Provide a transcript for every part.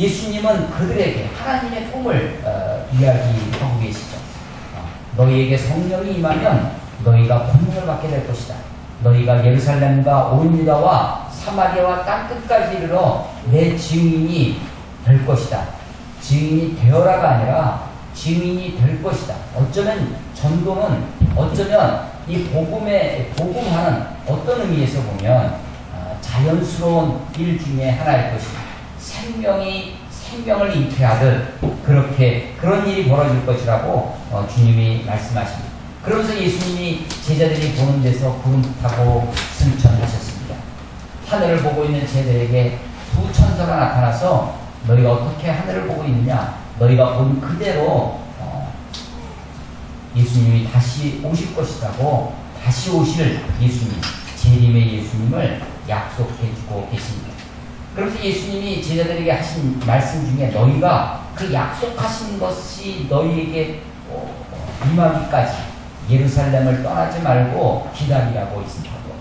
예수님은 그들에게 하나님의 꿈을 이야기하고 계시죠. 너희에게 성령이 임하면 너희가 권능을 받게 될 것이다. 너희가 예루살렘과 온 유다와 사마리아와 땅끝까지 이르러 내 증인이 될 것이다. 증인이 되어라가 아니라 증인이 될 것이다. 어쩌면 전도는 어쩌면 이 복음하는 어떤 의미에서 보면 자연스러운 일 중에 하나일 것이다. 생명을 잉태하듯 그런 일이 벌어질 것이라고 주님이 말씀하십니다. 그러면서 예수님이 제자들이 보는 데서 구름 타고 승천하셨습니다. 하늘을 보고 있는 제자들에게 두 천사가 나타나서 너희가 어떻게 하늘을 보고 있느냐? 너희가 본 그대로 예수님이 다시 오실 것이라고 다시 오실 예수님, 재림의 예수님을 약속해주고 계십니다. 그래서 예수님이 제자들에게 하신 말씀 중에 너희가 그 약속하신 것이 너희에게 임하기까지 예루살렘을 떠나지 말고 기다리라고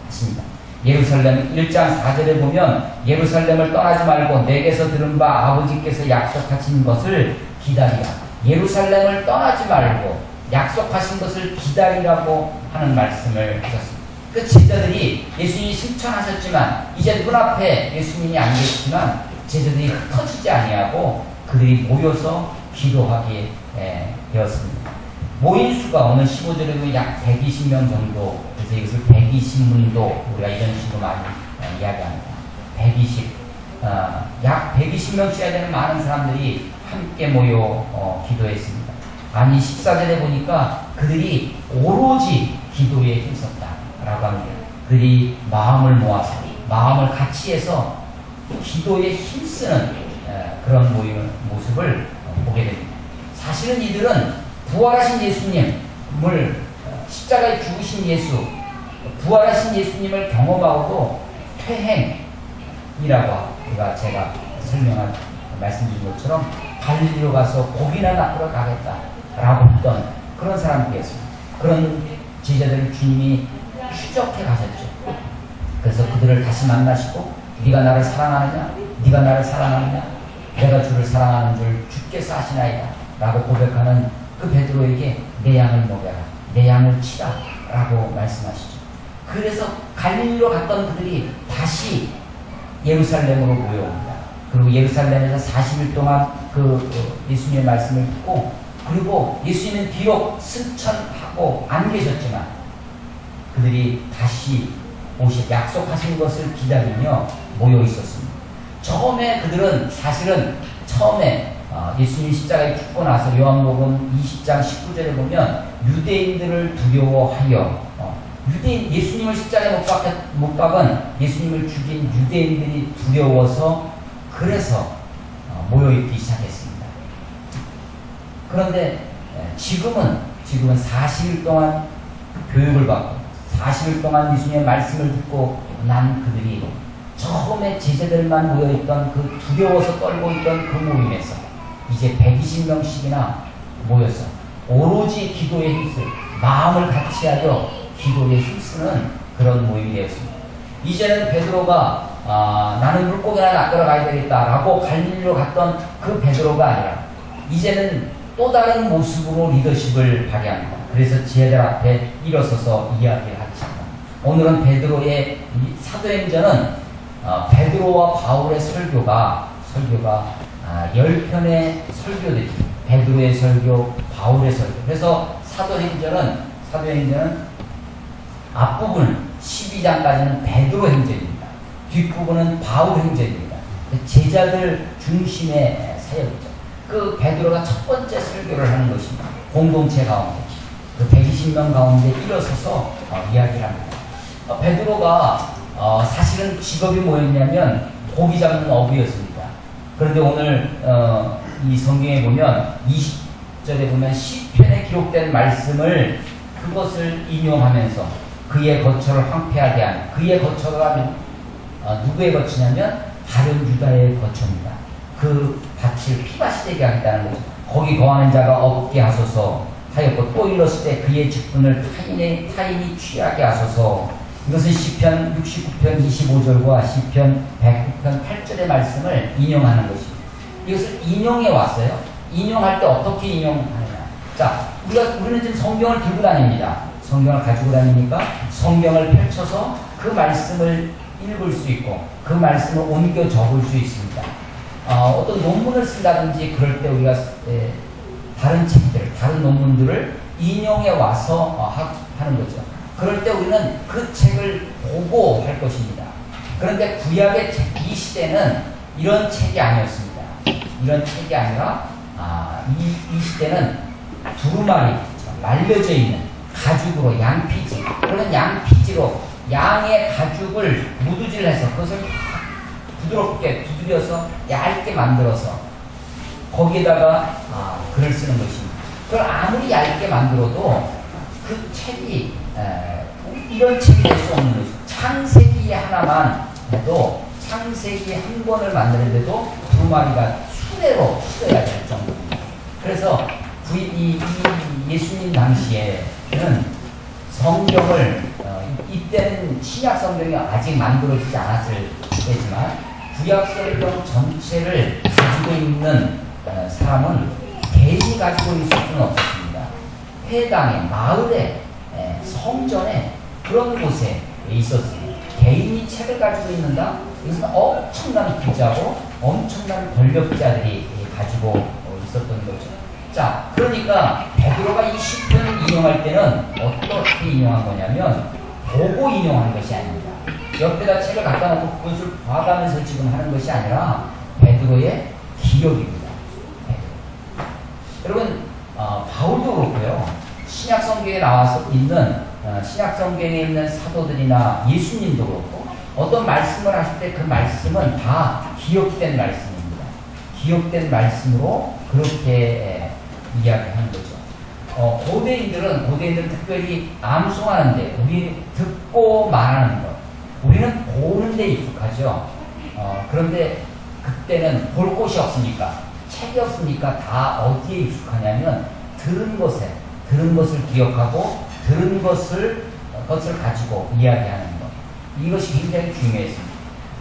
하십니다. 예루살렘 1장 4절에 보면 예루살렘을 떠나지 말고 내게서 들은 바 아버지께서 약속하신 것을 기다리라. 예루살렘을 떠나지 말고 약속하신 것을 기다리라고 하는 말씀을 하셨습니다. 그 제자들이 예수님이 승천하셨지만 이제 눈앞에 예수님이 안 계시지만 제자들이 흩어지지 아니하고 그들이 모여서 기도하게 되었습니다. 모인 수가 오늘 15절에 보면 약 120명 정도, 그래서 이것을 120문도 우리가 이런 식으로 많이 이야기합니다. 120, 약 120명쯤 되는 많은 사람들이 함께 모여 기도했습니다. 아니 14절에 보니까 그들이 오로지 기도에 힘썼다라고 합니다. 그들이 마음을 모아서 마음을 같이 해서 기도에 힘쓰는 그런 모습을 보게 됩니다. 사실은 이들은 부활하신 예수님을 십자가에 죽으신 예수, 부활하신 예수님을 경험하고도 퇴행이라고 제가 말씀드린 것처럼 갈릴리로 가서 고기나 낚으러 가겠다라고 했던 그런 사람들이었습니다. 그런 제자들을 주님이 추적해 가셨죠. 그래서 그들을 다시 만나시고 네가 나를 사랑하느냐? 네가 나를 사랑하느냐? 내가 주를 사랑하는 줄 주께서 아시나이다 라고 고백하는 그 베드로에게 내 양을 먹여라, 내 양을 치라 라고 말씀하시죠. 그래서 갈릴리로 갔던 그들이 다시 예루살렘으로 모여옵니다. 그리고 예루살렘에서 40일 동안 예수님의 말씀을 듣고, 그리고 예수님은 비록 승천하고 안 계셨지만 그들이 다시 약속하신 것을 기다리며 모여 있었습니다. 처음에 그들은 사실은 예수님이 십자가에 죽고 나서 요한복음 20장 19절에 보면 유대인들을 두려워하여 예수님을 십자가에 못 박은 예수님을 죽인 유대인들이 두려워서 그래서 모여있기 시작했습니다. 그런데 지금은 40일 동안 교육을 받고 40일 동안 예수님의 말씀을 듣고 난 그들이 처음에 제자들만 모여있던 그 두려워서 떨고 있던 그 모임에서 이제 120명씩이나 모여서 오로지 기도에 힘쓰, 마음을 같이하여 기도에 힘쓰는 그런 모임이 되었습니다. 이제는 베드로가 나는 물고기나 낚으러 가야 되겠다라고 갈릴리로 갔던 그 베드로가 아니라 이제는 또 다른 모습으로 리더십을 발휘합니다. 그래서 제자들 앞에 일어서서 이야기를 하겠습니다. 오늘은 베드로의 사도행전은 베드로와 바울의 설교가 10편의 설교들이 베드로의 설교, 바울의 설교. 그래서 사도행전은 앞부분 12장까지는 베드로 행전입니다. 뒷부분은 바울 행전입니다. 제자들 중심의 사역이죠. 그 베드로가 첫 번째 설교를 하는 것입니다. 공동체 가운데 그 120명 가운데 일어서서 이야기를 합니다. 베드로가 사실은 직업이 뭐였냐면 고기 잡는 어부였습니다. 그런데 오늘 이 성경에 보면 20절에 보면 시편에 기록된 말씀을 그것을 인용하면서 그의 거처를 황폐하게 하는, 그의 거처가 누구의 거처냐면 다른 유다의 거처입니다. 그 밭을 피밭이 되게 하겠다는 거죠. 거기 거하는 자가 없게 하소서 하였고, 또 일렀을 때 그의 직분을 타인이 취하게 하소서. 이것은 시편 69편 25절과 시편 109편 8절의 말씀을 인용하는 것입니다. 이것을 인용해 왔어요. 인용할 때 어떻게 인용하느냐. 자, 우리는 지금 성경을 들고 다닙니다. 성경을 가지고 다니니까 성경을 펼쳐서 그 말씀을 읽을 수 있고 그 말씀을 옮겨 적을 수 있습니다. 어떤 논문을 쓴다든지 그럴 때 우리가 다른 책들, 다른 논문들을 인용해 와서 하는 거죠. 그럴 때 우리는 그 책을 보고 할 것입니다. 그런데 구약의 책, 이 시대는 이런 책이 아니었습니다. 이런 책이 아니라 이 시대는 두루마리, 말려져 있는 가죽으로 양피지, 그런 양피지로 양의 가죽을 무두질해서 그것을 부드럽게 두드려서 얇게 만들어서 거기에다가 글을 쓰는 것입니다. 그걸 아무리 얇게 만들어도 그 책이 이런 책이 될 수 없는 것입니다. 창세기 하나만 해도 창세기 한 권을 만드는데도 두루마리가 수레로 실어야 될 정도입니다. 그래서 이 예수님 당시에는 성경을 이때는 신약 성경이 아직 만들어지지 않았을 때지만 구약 성경 전체를 가지고 있는 사람은 개인이 가지고 있을 수는 없었습니다. 회당에, 마을에, 성전에 그런 곳에 있었습니다. 개인이 책을 가지고 있는다? 이것은 엄청난 부자고 엄청난 권력자들이 가지고 있었던 거죠. 자, 그러니까 베드로가 이 시편을 인용할 때는 어떻게 인용한 거냐면 보고 인용한 것이 아닙니다. 옆에다 책을 갖다 놓고 그것을 봐가면서 지금 하는 것이 아니라 베드로의 기억입니다. 여러분, 바울도 그렇고요. 신약 성경에 나와서 있는 신약 성경에 있는 사도들이나 예수님도 그렇고 어떤 말씀을 하실 때 그 말씀은 다 기억된 말씀입니다. 기억된 말씀으로 그렇게 이야기하는 거죠. 고대인들은 특별히 암송하는데 우리 듣고 말하는 것, 우리는 보는 데 익숙하죠. 그런데 그때는 볼 곳이 없으니까, 책이 없으니까 다 어디에 익숙하냐면 들은 것을 기억하고 들은 것을 가지고 이야기하는 것. 이것이 굉장히 중요했습니다.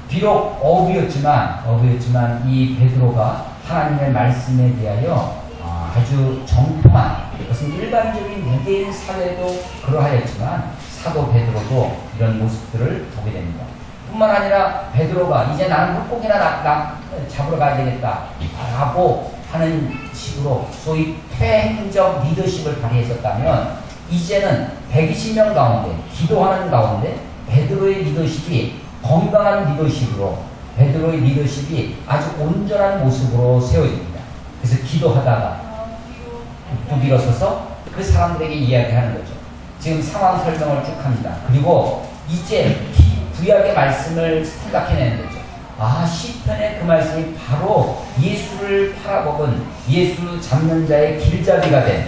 비록 어부였지만 이 베드로가 하나님의 말씀에 대하여 아주 정통한, 그것은 일반적인 유대인 사회도 그러하였지만 사도 베드로도 이런 모습들을 보게 됩니다. 뿐만 아니라 베드로가 이제 나는 물고기나 잡으러 가야 되겠다 라고 하는 식으로 소위 퇴행적 리더십을 발휘했었다면 이제는 120명 가운데 기도하는 가운데 베드로의 리더십이 건강한 리더십으로, 베드로의 리더십이 아주 온전한 모습으로 세워집니다. 그래서 기도하다가 뚝 일어서서 그 사람들에게 이야기하는 거죠. 지금 상황 설명을 쭉 합니다. 그리고 이제 구약의 말씀을 생각해내는 거죠. 시편의 그 말씀이 바로 예수를 팔아먹은 예수 잡는 자의 길잡이가 된,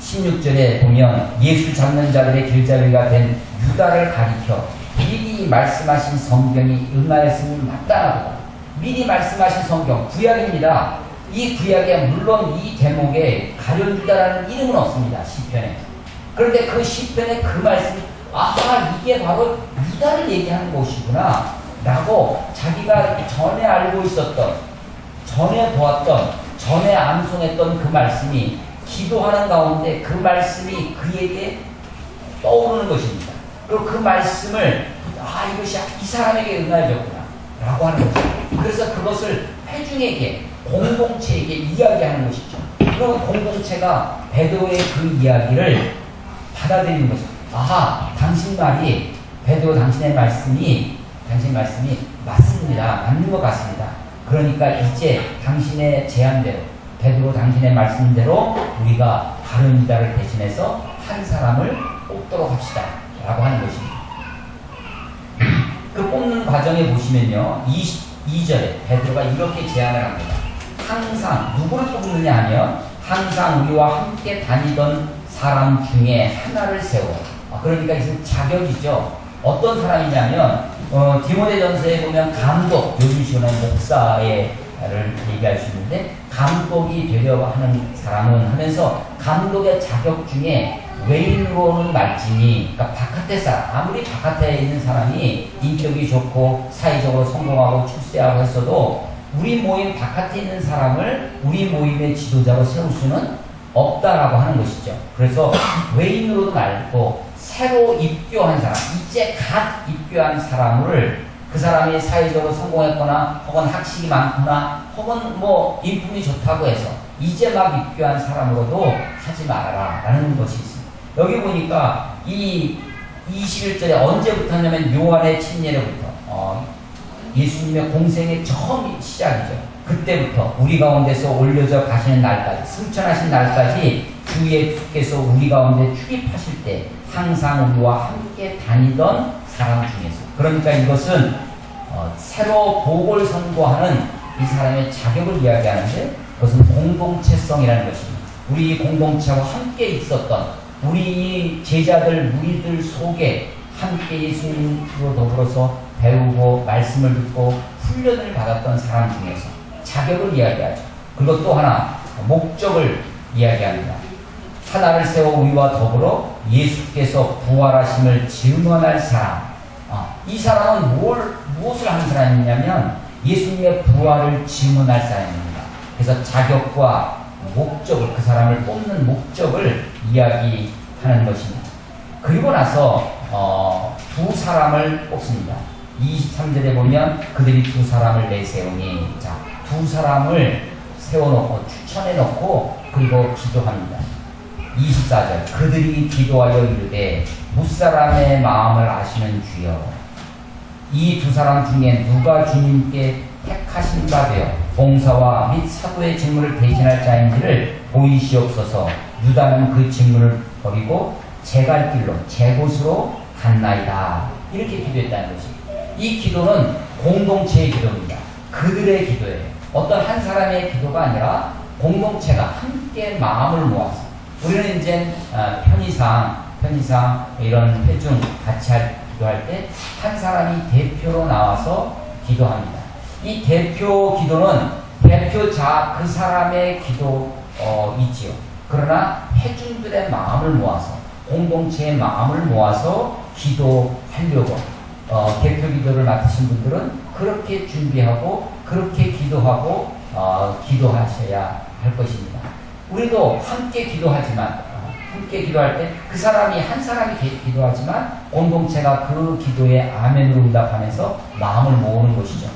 16절에 보면 예수 잡는 자들의 길잡이가 된 유다를 가리켜 미리 말씀하신 성경이 응하였으니 마땅하다. 미리 말씀하신 성경, 구약입니다. 이 구약에 물론 이 대목에 가룟 유다라는 이름은 없습니다. 시편에. 그런데 그 시편의 그 말씀, 이게 바로 유다를 얘기하는 것이구나 라고 자기가 전에 알고 있었던, 전에 보았던, 전에 암송했던 그 말씀이 기도하는 가운데 그 말씀이 그에게 떠오르는 것입니다. 그리고 그 말씀을 이것이 이 사람에게 응하여졌구나 라고 하는 것입니다. 그래서 그것을 회중에게, 공동체에게 이야기하는 것이죠. 그리고 공동체가 베드로의 그 이야기를 받아들이는 것이죠. 당신 말이, 베드로 당신 말씀이 맞습니다. 맞는 것 같습니다. 그러니까 이제 당신의 제안대로, 베드로 당신의 말씀대로 우리가 가룟 유다를 대신해서 한 사람을 뽑도록 합시다 라고 하는 것입니다. 그 뽑는 과정에 보시면요, 22절에 베드로가 이렇게 제안을 합니다. 항상 누구를 뽑느냐 하면 항상 우리와 함께 다니던 사람 중에 하나를 세워. 그러니까 이것은 자격이죠. 어떤 사람이냐면 디모데전서에 보면 감독, 요즘 시간에 목사를 얘기할 수 있는데 감독이 되려고 하는 사람은 하면서 감독의 자격 중에 외인으로는 말지니, 그러니까 바깥에 사람, 아무리 바깥에 있는 사람이 인격이 좋고 사회적으로 성공하고 출세하고 했어도 우리 모임 바깥에 있는 사람을 우리 모임의 지도자로 세울 수는 없다라고 하는 것이죠. 그래서 외인으로도 말고 새로 입교한 사람, 이제 갓 입교한 사람을 그 사람이 사회적으로 성공했거나 혹은 학식이 많거나 혹은 뭐 인품이 좋다고 해서 이제 막 입교한 사람으로도 하지 말아라 라는 것이 있습니다. 여기 보니까 이 21절에 언제부터냐면 요한의 침례로부터 예수님의 공생의 처음 시작이죠. 그때부터 우리 가운데서 올려져 가시는 날까지, 승천하신 날까지 주 예수께서 우리 가운데 출입하실 때 항상 우리와 함께 다니던 사람 중에서, 그러니까 이것은 새로 복을 선고하는 이 사람의 자격을 이야기하는데, 그것은 공동체성이라는 것입니다. 우리 공동체와 함께 있었던 우리 제자들, 무리들 속에 함께 예수님으로 더불어서 배우고 말씀을 듣고 훈련을 받았던 사람 중에서 자격을 이야기하죠. 그리고 또 하나 목적을 이야기합니다. 하나를 세워 우리와 더불어 예수께서 부활하심을 증언할 사람. 이 사람은 무엇을 하는 사람이냐면 예수님의 부활을 증언할 사람입니다. 그래서 자격과 목적을, 그 사람을 뽑는 목적을 이야기하는 것입니다. 그리고 나서 두 사람을 뽑습니다. 23절에 보면 그들이 두 사람을 내세우니, 자, 두 사람을 세워놓고 추천해놓고 그리고 기도합니다. 24절 그들이 기도하여 이르되 무사람의 마음을 아시는 주여, 이 두 사람 중에 누가 주님께 택하신 바 되어 봉사와 및 사도의 직무를 대신할 자인지를 보이시옵소서. 유다는 그 직무를 버리고 제 갈 길로 제 곳으로 갔나이다. 이렇게 기도했다는 것입니다. 이 기도는 공동체의 기도입니다. 그들의 기도예요. 어떤 한 사람의 기도가 아니라 공동체가 함께 마음을 모아서, 우리는 이제 편의상 이런 회중 같이 기도할 때 한 사람이 대표로 나와서 기도합니다. 이 대표 기도는 대표자 그 사람의 기도이지요. 그러나 회중들의 마음을 모아서, 공동체의 마음을 모아서 기도하려고 대표 기도를 맡으신 분들은 그렇게 준비하고 그렇게 기도하고 기도하셔야 할 것입니다. 우리도 함께 기도하지만, 함께 기도할 때 그 사람이 한 사람이 기도하지만 공동체가 그 기도에 아멘으로 응답하면서 마음을 모으는 것이죠.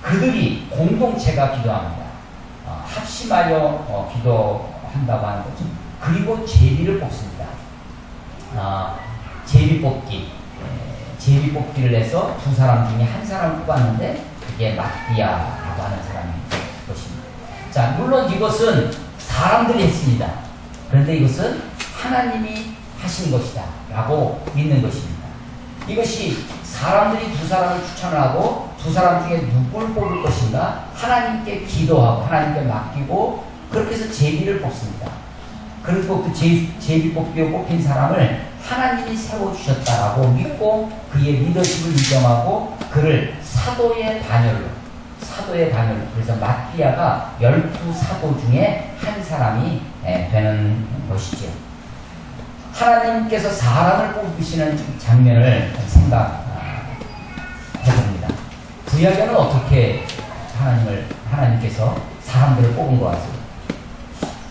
그들이 공동체가 기도합니다. 합심하여 기도한다고 하는 거죠. 그리고 제비를 뽑습니다. 제비 뽑기를 해서 두 사람 중에 한 사람을 뽑았는데 그게 마띠아라고 하는 사람인 것입니다. 자, 물론 이것은 사람들이 했습니다. 그런데 이것은 하나님이 하신 것이다 라고 믿는 것입니다. 이것이 사람들이 두 사람을 추천하고 두 사람 중에 누굴 뽑을 것인가 하나님께 기도하고 하나님께 맡기고 그렇게 해서 제비를 뽑습니다. 그리고 그 제비 뽑기로 뽑힌 사람을 하나님이 세워주셨다라고 믿고 그의 리더십을 인정하고 그를 사도의 단열로, 그래서 마띠아가 12사도 중에 한 사람이 되는 것이죠. 하나님께서 사람을 뽑으시는 장면을 생각해봅니다. 구약에는 어떻게 하나님께서 사람들을 뽑은 것 같아요?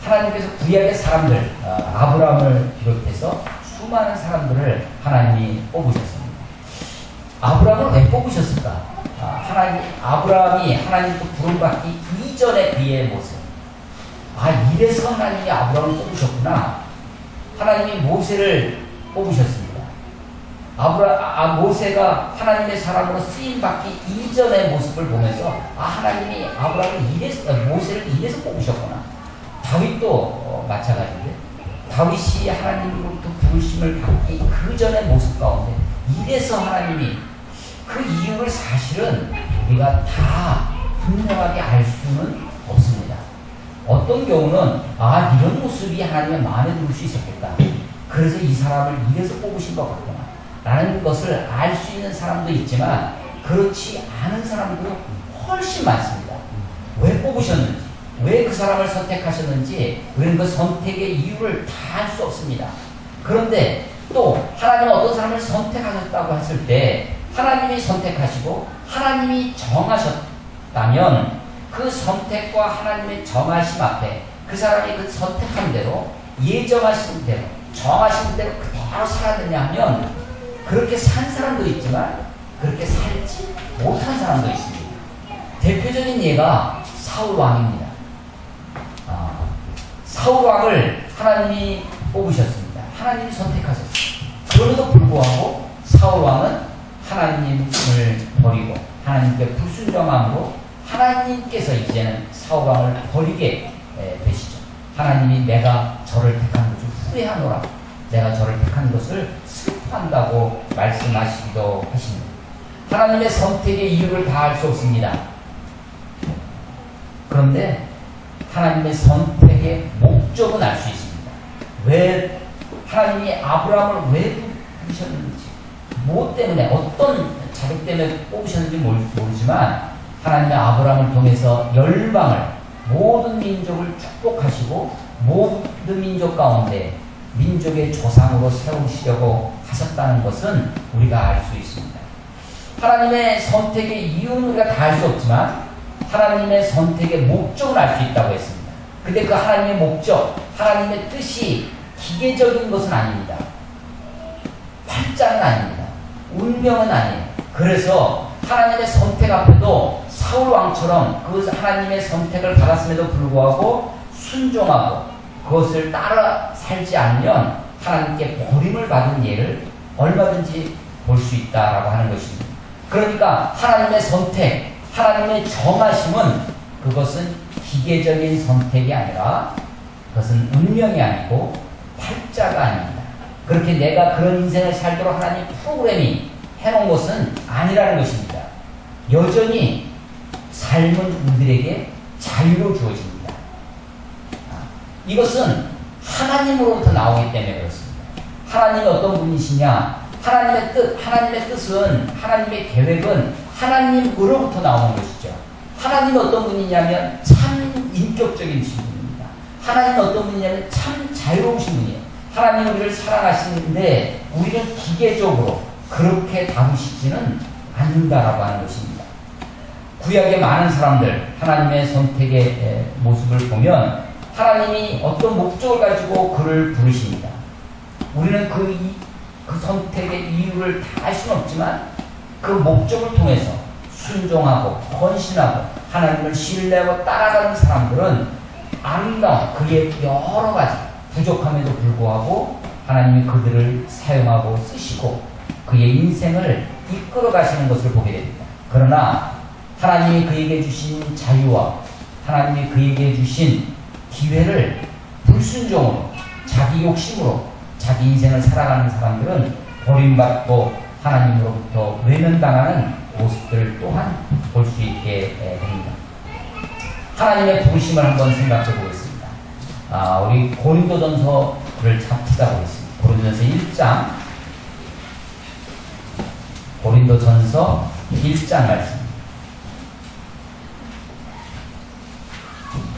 하나님께서 구약의 사람들, 아브라함을 비롯해서 수많은 사람들을 하나님이 뽑으셨습니다. 아브라함을 왜 뽑으셨을까? 아브라함이 하나님께 부름받기 이전의 그의 모습. 이래서 하나님이 아브라함을 뽑으셨구나. 하나님이 모세를 뽑으셨습니다. 모세가 하나님의 사람으로 쓰임받기 이전의 모습을 보면서 하나님이 모세를 이래서 뽑으셨구나. 다윗도 마찬가지인데 다윗이 하나님으로부터 부르심을 받기 그 전의 모습 가운데 이래서 하나님이, 그 이유를 사실은 우리가 다 분명하게 알 수는 없습니다. 어떤 경우는 이런 모습이 하나님의 마음에 들 수 있었겠다. 그래서 이 사람을 이래서 뽑으신 것 같구나 라는 것을 알 수 있는 사람도 있지만 그렇지 않은 사람도 훨씬 많습니다. 왜 뽑으셨는지, 왜 그 사람을 선택하셨는지 우리는 그 선택의 이유를 다 알 수 없습니다. 그런데 또 하나님은 어떤 사람을 선택하셨다고 했을 때 하나님이 선택하시고 하나님이 정하셨다면 그 선택과 하나님의 정하심 앞에 그 사람이 그 선택한 대로 예정하신 대로 정하신 대로 그대로 살았느냐 하면 그렇게 산 사람도 있지만 그렇게 살지 못한 사람도 있습니다. 대표적인 예가 사울 왕입니다. 사울 왕을 하나님이 뽑으셨습니다. 하나님이 선택하셨습니다. 그럼에도 불구하고 사울 왕은 하나님을 버리고 하나님께 불순종함으로 하나님께서 이제는 사울 왕을 버리게 되시죠. 하나님이 내가 저를 택한 것을 후회하노라. 내가 저를 택한 것을 슬퍼한다고 말씀하시기도 하십니다. 하나님의 선택의 이유를 다 알 수 없습니다. 그런데 하나님의 선택의 목적은 알 수 있습니다. 왜 하나님이 아브라함을 왜 부르셨는지, 뭐 때문에, 어떤 자격 때문에 뽑으셨는지 모르지만 하나님의 아브라함을 통해서 열방을, 모든 민족을 축복하시고 모든 민족 가운데 민족의 조상으로 세우시려고 하셨다는 것은 우리가 알 수 있습니다. 하나님의 선택의 이유는 우리가 다 알 수 없지만 하나님의 선택의 목적을 알 수 있다고 했습니다. 근데 그 하나님의 목적, 하나님의 뜻이 기계적인 것은 아닙니다. 팔자는 아닙니다. 운명은 아니에요. 그래서 하나님의 선택 앞에도 사울 왕처럼 그 하나님의 선택을 받았음에도 불구하고 순종하고 그것을 따라 살지 않으면 하나님께 버림을 받은 예를 얼마든지 볼 수 있다라고 하는 것입니다. 그러니까 하나님의 선택, 하나님의 정하심은 그것은 기계적인 선택이 아니라 그것은 운명이 아니고 팔자가 아닙니다. 그렇게 내가 그런 인생을 살도록 하나님 프로그램이 해놓은 것은 아니라는 것입니다. 여전히 삶은 우리에게 자유로 주어집니다. 이것은 하나님으로부터 나오기 때문에 그렇습니다. 하나님이 어떤 분이시냐? 하나님의 뜻은, 하나님의 계획은 하나님으로부터 나오는 것이죠. 하나님이 어떤 분이냐면 참 인격적인 분입니다. 하나님은 어떤 분이냐면 참 자유로우신 분이에요. 하나님은 우리를 사랑하시는데 우리는 기계적으로 그렇게 다루시지는 않는다라고 하는 것입니다. 구약의 많은 사람들, 하나님의 선택의 모습을 보면 하나님이 어떤 목적을 가지고 그를 부르십니다. 우리는 그 선택의 이유를 다 알 수는 없지만 그 목적을 통해서 순종하고 헌신하고 하나님을 신뢰하고 따라가는 사람들은 아름다운 그의 여러 가지 부족함에도 불구하고 하나님이 그들을 사용하고 쓰시고 그의 인생을 이끌어 가시는 것을 보게 됩니다. 그러나 하나님이 그에게 주신 자유와 하나님이 그에게 주신 기회를 불순종으로 자기 욕심으로 자기 인생을 살아가는 사람들은 버림받고 하나님으로부터 외면당하는 모습들을 또한 볼 수 있게 됩니다. 하나님의 부르심을 한번 생각해 보겠습니다. 우리 고린도전서를 찾다 보겠습니다. 고린도전서 1장, 고린도전서 1장 말씀.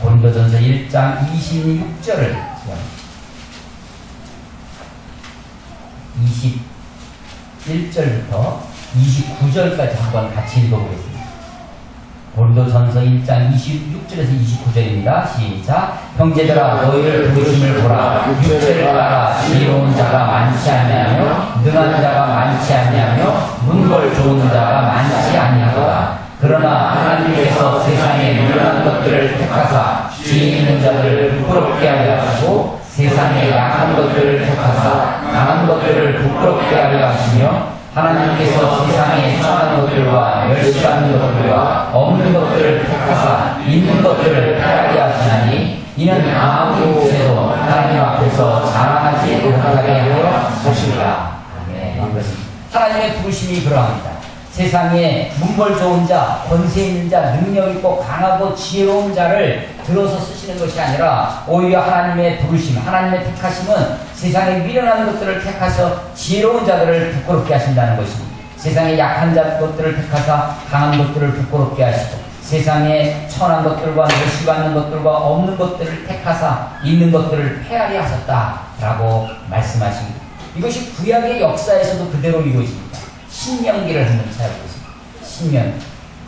고린도전서 1장 26절을 21절부터 29절까지 한번 같이 읽어보겠습니다. 고린도전서 1장 26절에서 29절입니다. 시작. 형제들아 너희를 부르심을 보라. 육체를 따라 지혜로운 자가 많지 아니하며 능한 자가 많지 아니하며 문벌 좋은 자가 많지 아니하도다. 그러나 하나님께서 세상에 유능한 것들을 택하사 지혜 있는 자들을 부끄럽게 하려 하시고 세상에 약한 것들을 택하사 강한 것들을 부끄럽게 하려 하시며 하나님께서 세상에 천한 것들과 멸시받는 것들과 없는 것들을 택하사 있는 것들을 패하게 하시나니 이는 아무 육체도 하나님 앞에서 자랑하지 못하게 하려 하십니다. 하나님의 부르심이 그러합니다. 세상에 문벌 좋은 자, 권세 있는 자, 능력 있고 강하고 지혜로운 자를 들어서 쓰시는 것이 아니라 오히려 하나님의 부르심, 하나님의 택하심은 세상에 미련한 것들을 택하셔 지혜로운 자들을 부끄럽게 하신다는 것입니다. 세상에 약한 것들을 택하사 강한 것들을 부끄럽게 하시고 세상에 천한 것들과 멸시받는 것들과 없는 것들을 택하사 있는 것들을 폐하게 하셨다라고 말씀하십니다. 이것이 구약의 역사에서도 그대로 이루어집니다. 신명기를 한번 찾아보겠습니다. 신명,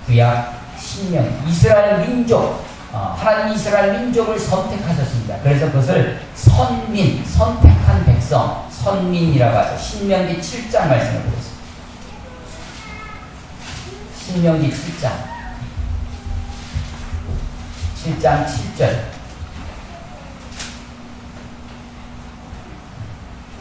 구약 신명, 이스라엘 민족, 하나님 이스라엘 민족을 선택하셨습니다. 그래서 그것을 선민, 선택한 백성, 선민이라고 하죠. 신명기 7장 말씀을 보겠습니다. 신명기 7장 7절.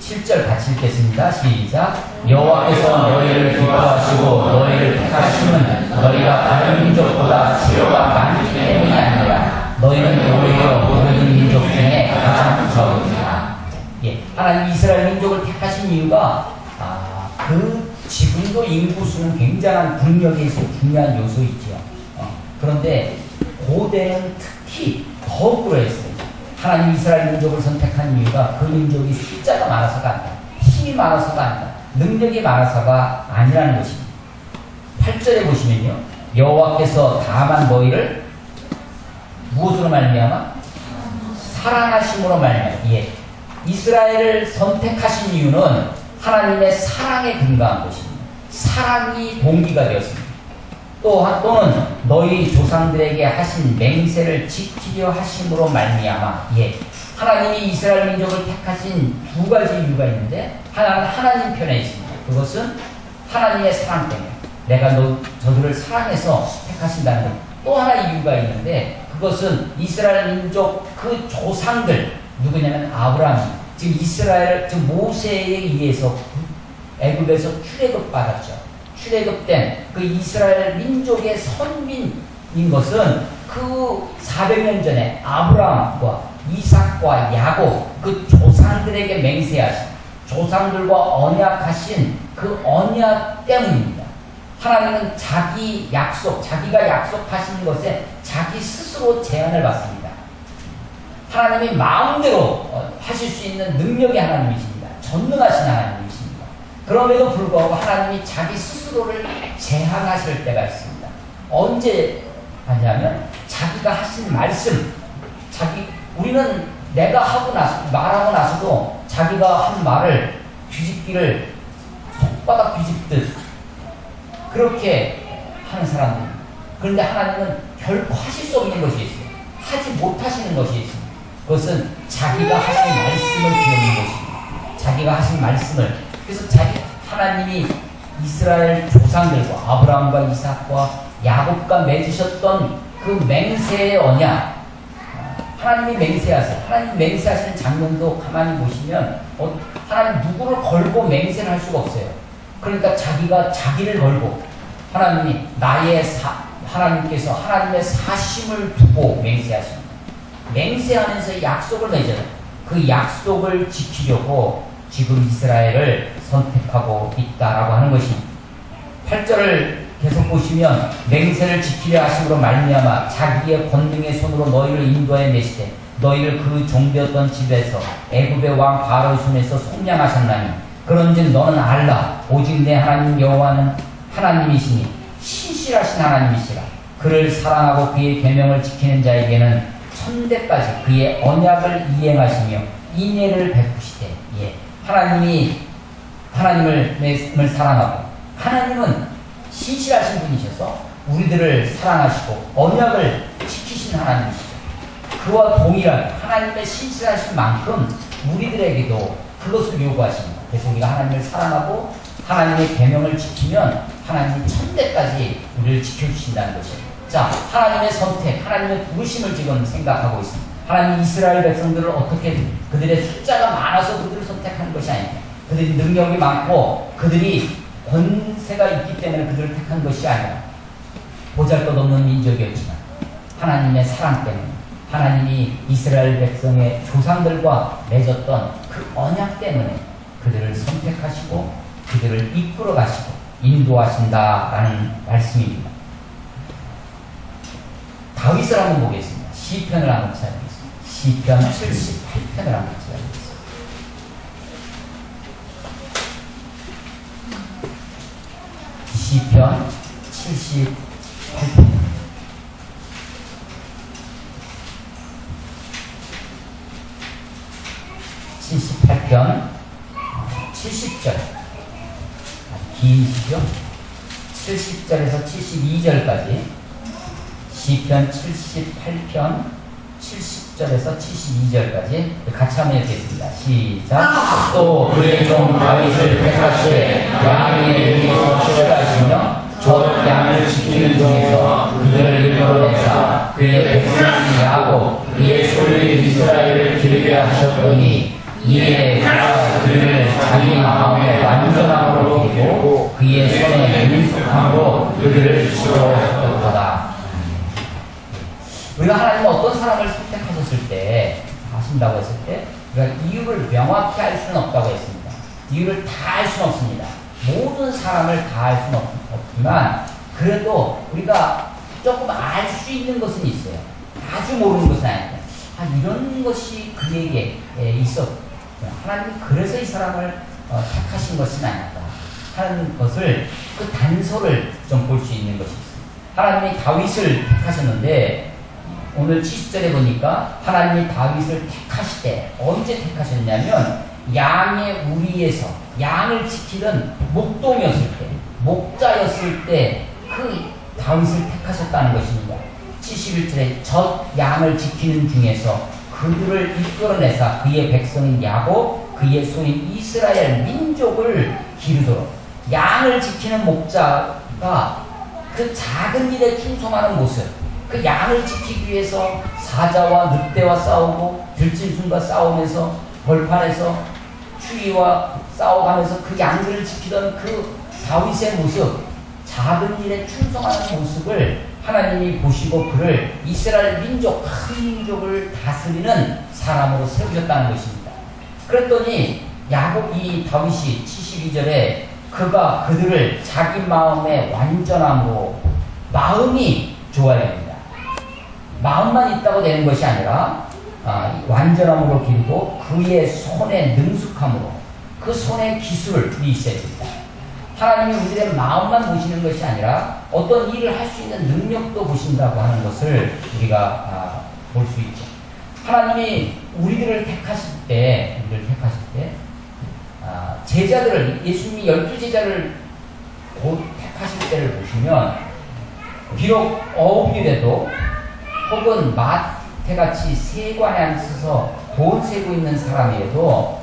7절 같이 읽겠습니다. 시작. 여호와께서 너희를 기뻐하시고 너희를 택하심은 너희가 다른 민족보다 수요가 많기 때문이 아니라 너희는 오히려 모든 민족 중에 가장 적으니라. 예, 하나님 이스라엘 민족을 택하신 이유가 지금도 인구수는 굉장한 국력에 있어 중요한 요소이지요. 그런데 고대는 특히 더욱 그랬어요. 하나님 이스라엘 민족을 선택한 이유가 그 민족이 숫자가 많아서가 아니라 힘이 많아서가 아니라 능력이 많아서가 아니라는 것입니다. 8절에 보시면요. 여호와께서 다만 너희를 무엇으로 말미암아? 사랑하심으로 말미암아. 예. 이스라엘을 선택하신 이유는 하나님의 사랑에 근거한 것입니다. 사랑이 동기가 되었습니다. 또는 너희 조상들에게 하신 맹세를 지키려 하심으로 말미암아. 예. 하나님이 이스라엘 민족을 택하신 두 가지 이유가 있는데 하나는 하나님 편에 있습니다. 그것은 하나님의 사랑 때문에 내가 저들을 사랑해서 택하신다는 것. 또 하나 이유가 있는데 그것은 이스라엘 민족 그 조상들 누구냐면 아브라함, 지금 이스라엘 지금 모세에 의해서 애굽에서 출애굽 받았죠. 출애굽된 그 이스라엘 민족의 선민인 것은 그 400년 전에 아브라함과 이삭과 야곱 그 조상들에게 맹세하신 조상들과 언약하신 그 언약 때문입니다. 하나님은 자기 약속, 자기가 약속하신 것에 자기 스스로 제한을 받습니다. 하나님이 마음대로 하실 수 있는 능력의 하나님이십니다. 전능하신 하나님이십니다. 그럼에도 불구하고 하나님이 자기 스스로를 제한하실 때가 있습니다. 언제 하냐면 자기가 하신 말씀, 우리는 내가 말하고 나서도 자기가 한 말을 뒤집기를 손바닥 뒤집듯 그렇게 하는 사람들입니다. 그런데 하나님은 결코 하실 수 없는 것이 있어요. 하지 못하시는 것이 있습니다. 그것은 자기가 하신 말씀을 비우는 것입니다. 자기가 하신 말씀을. 그래서 하나님이 이스라엘 조상들과 아브라함과 이삭과 야곱과 맺으셨던 그 맹세의 언약, 하나님이 맹세하세요. 하나님 맹세하시는 장면도 가만히 보시면 하나님 누구를 걸고 맹세를 할 수가 없어요. 그러니까 자기가 자기를 걸고 하나님께서 하나님의 사심을 두고 맹세하십니다. 맹세하면서 약속을 맺어요. 그 약속을 지키려고 지금 이스라엘을 선택하고 있다라고 하는 것입니다. 8절을 계속 보시면 맹세를 지키려 하심으로 말미암아 자기의 권능의 손으로 너희를 인도해 내시되 너희를 그 종되었던 집에서 애굽의 왕 바로의 손에서 속량하셨나니 그런즉 너는 알라 오직 내 하나님 여호와는 하나님이시니 신실하신 하나님이시라. 그를 사랑하고 그의 계명을 지키는 자에게는 천대까지 그의 언약을 이행하시며 인애를 베푸시되. 예. 하나님을 사랑하고 하나님은 신실하신 분이셔서 우리들을 사랑하시고 언약을 지키신 하나님이시죠. 그와 동일하게 하나님의 신실하신 만큼 우리들에게도 그것을 요구하십니다. 그래서 우리가 하나님을 사랑하고 하나님의 계명을 지키면 하나님이 천대까지 우리를 지켜주신다는 것입니다. 자, 하나님의 선택, 하나님의 부르심을 지금 생각하고 있습니다. 하나님 이스라엘 백성들을 어떻게 그들의 숫자가 많아서 그들을 선택하는 것이 아닙니다. 그들이 능력이 많고 그들이 권세가 있기 때문에 그들을 택한 것이 아니라 보잘것없는 민족이었지만 하나님의 사랑 때문에 하나님이 이스라엘 백성의 조상들과 맺었던 그 언약 때문에 그들을 선택하시고 그들을 이끌어 가시고 인도하신다라는 말씀입니다. 다윗을 한번 보겠습니다. 시편을 한번 찾아보겠습니다. 시편 78편을 한번 찾아보겠습니다. 시편 78편. (78편) 70절 긴 시죠. 70절에서 72절까지 시편 78편 70절에서 72절까지 같이 한번 읽겠습니다. 시작. 또 그의 종 다윗을 택하시되 양의 위에서 출하시며 곧 양을 지키는 중에서 그들을 이끌어내사 그의 백성 야곱 그의 소유인 이스라엘을 기르게 하셨더니 이에 그가 그를 자기 마음의 완전함으로 기르고 그의 손의 민숙함으로 그들을 지켜줬도다. 우리가 하나님은 어떤 사람을 선택하셨을 때, 하신다고 했을 때, 우리가 이유를 명확히 알 수는 없다고 했습니다. 이유를 다 알 수는 없습니다. 모든 사람을 다 알 수는 없지만, 그래도 우리가 조금 알 수 있는 것은 있어요. 아주 모르는 것은 아닙니다. 이런 것이 그에게 있었. 하나님이 그래서 이 사람을 택하신 것은 아니다 하는 것을, 그 단서를 좀 볼 수 있는 것이 있습니다. 하나님이 다윗을 택하셨는데, 오늘 70절에 보니까 하나님이 다윗을 택하실 때 언제 택하셨냐면 양의 우리에서 양을 지키던 목동이었을 때, 목자였을 때 그 다윗을 택하셨다는 것입니다. 71절에 젖 양을 지키는 중에서 그들을 이끌어내사 그의 백성인 야곱 그의 소인 이스라엘 민족을 기르도록. 양을 지키는 목자가 그 작은 일에 충성하는 모습, 그 양을 지키기 위해서 사자와 늑대와 싸우고 들짐승과 싸우면서 벌판에서 추위와 싸워가면서 그 양들을 지키던 그 다윗의 모습, 작은 일에 충성하는 모습을 하나님이 보시고 그를 이스라엘 민족, 큰 민족을 다스리는 사람으로 세우셨다는 것입니다. 그랬더니 이 다윗이 72절에 그가 그들을 자기 마음의 완전함으로, 마음이 좋아야 됩니다. 마음만 있다고 되는 것이 아니라 완전함으로 기르고 그의 손의 능숙함으로, 그 손의 기술이 있어야 됩니다. 하나님이 우리의 마음만 보시는 것이 아니라 어떤 일을 할 수 있는 능력도 보신다고 하는 것을 우리가 볼 수 있죠. 하나님이 우리들을 택하실 때 제자들을, 예수님이 12제자를 택하실 때를 보시면 비록 어업이라도 혹은 마태같이 세관에 앉아서 돈 세고 있는 사람이라도